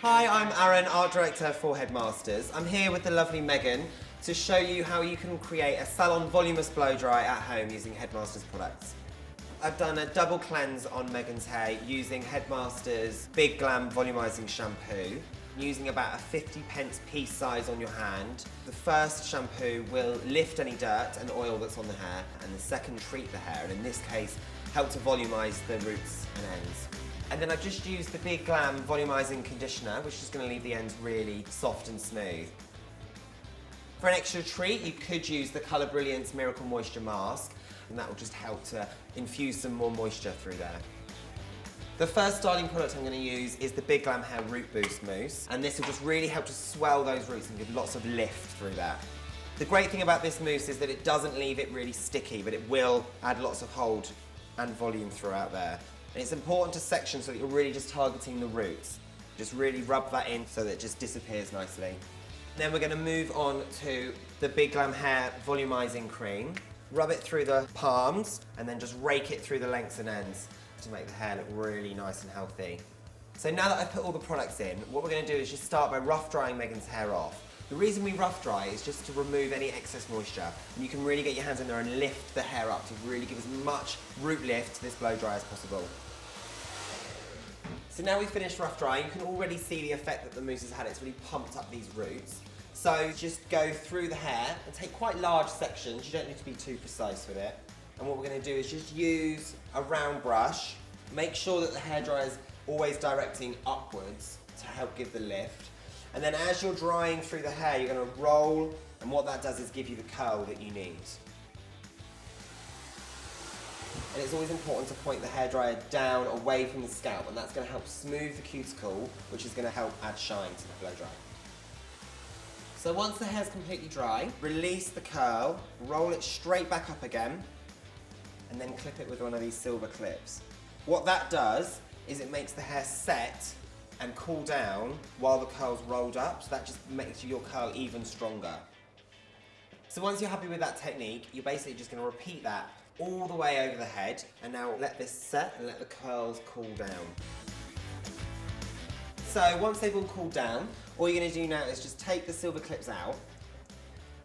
Hi, I'm Aaron, Art Director for Headmasters. I'm here with the lovely Megan to show you how you can create a salon voluminous blow dry at home using Headmasters products. I've done a double cleanse on Megan's hair using Headmasters Big Glam Volumizing Shampoo, using about a 50p piece size on your hand. The first shampoo will lift any dirt and oil that's on the hair, and the second treat the hair, and in this case help to volumize the roots and ends. And then I've just used the Big Glam Volumizing Conditioner, which is going to leave the ends really soft and smooth. For an extra treat, you could use the Colour Brilliance Miracle Moisture Mask, and that will just help to infuse some more moisture through there. The first styling product I'm going to use is the Big Glam Hair Root Boost Mousse, and this will just really help to swell those roots and give lots of lift through that. The great thing about this mousse is that it doesn't leave it really sticky, but it will add lots of hold and volume throughout there. And it's important to section so that you're really just targeting the roots. Just really rub that in so that it just disappears nicely. Then we're going to move on to the Big Glam Hair Volumizing Cream. Rub it through the palms and then just rake it through the lengths and ends to make the hair look really nice and healthy. So now that I've put all the products in, what we're going to do is just start by rough drying Megan's hair off. The reason we rough dry is just to remove any excess moisture, and you can really get your hands in there and lift the hair up to really give as much root lift to this blow dry as possible. So now we've finished rough drying, you can already see the effect that the mousse has had. It's really pumped up these roots. So just go through the hair and take quite large sections. You don't need to be too precise with it. And what we're going to do is just use a round brush. Make sure that the hairdryer is always directing upwards to help give the lift. And then as you're drying through the hair, you're going to roll, and what that does is give you the curl that you need. And it's always important to point the hairdryer down away from the scalp, and that's going to help smooth the cuticle, which is going to help add shine to the blow dry. So once the hair's completely dry, release the curl, roll it straight back up again, and then clip it with one of these silver clips. What that does is it makes the hair set and cool down while the curl's rolled up, so that just makes your curl even stronger. So once you're happy with that technique, you're basically just going to repeat that all the way over the head, and now let this set and let the curls cool down. So once they've all cooled down, all you're going to do now is just take the silver clips out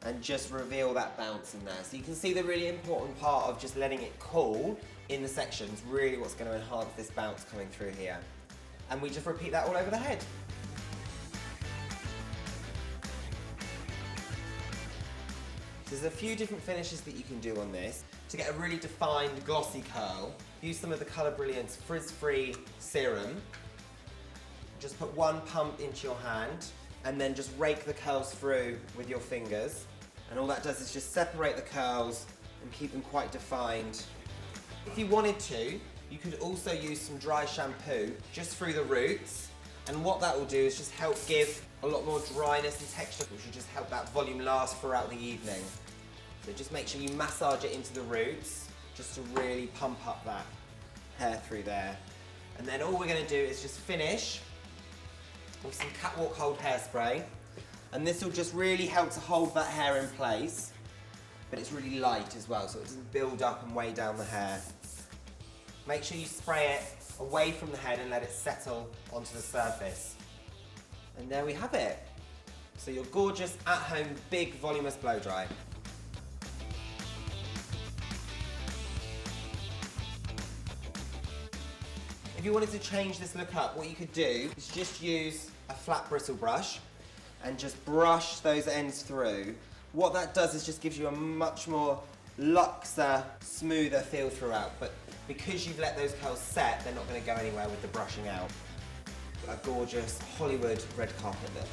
and just reveal that bounce in there. So you can see the really important part of just letting it cool in the sections, really what's going to enhance this bounce coming through here. And we just repeat that all over the head. There's a few different finishes that you can do on this. To get a really defined glossy curl, use some of the Colour Brilliance Frizz-Free Serum. Just put one pump into your hand and then just rake the curls through with your fingers. And all that does is just separate the curls and keep them quite defined. If you wanted to, you could also use some dry shampoo just through the roots, and what that will do is just help give a lot more dryness and texture, which will just help that volume last throughout the evening. So just make sure you massage it into the roots just to really pump up that hair through there. And then all we're going to do is just finish with some Catwalk Hold Hairspray, and this will just really help to hold that hair in place, but it's really light as well, so it doesn't build up and weigh down the hair. Make sure you spray it away from the head and let it settle onto the surface. And there we have it. So your gorgeous at-home big voluminous blow dry. If you wanted to change this look up, what you could do is just use a flat bristle brush and just brush those ends through. What that does is just gives you a much more luxer, smoother feel throughout, but because you've let those curls set, they're not going to go anywhere with the brushing out. A gorgeous Hollywood red carpet look.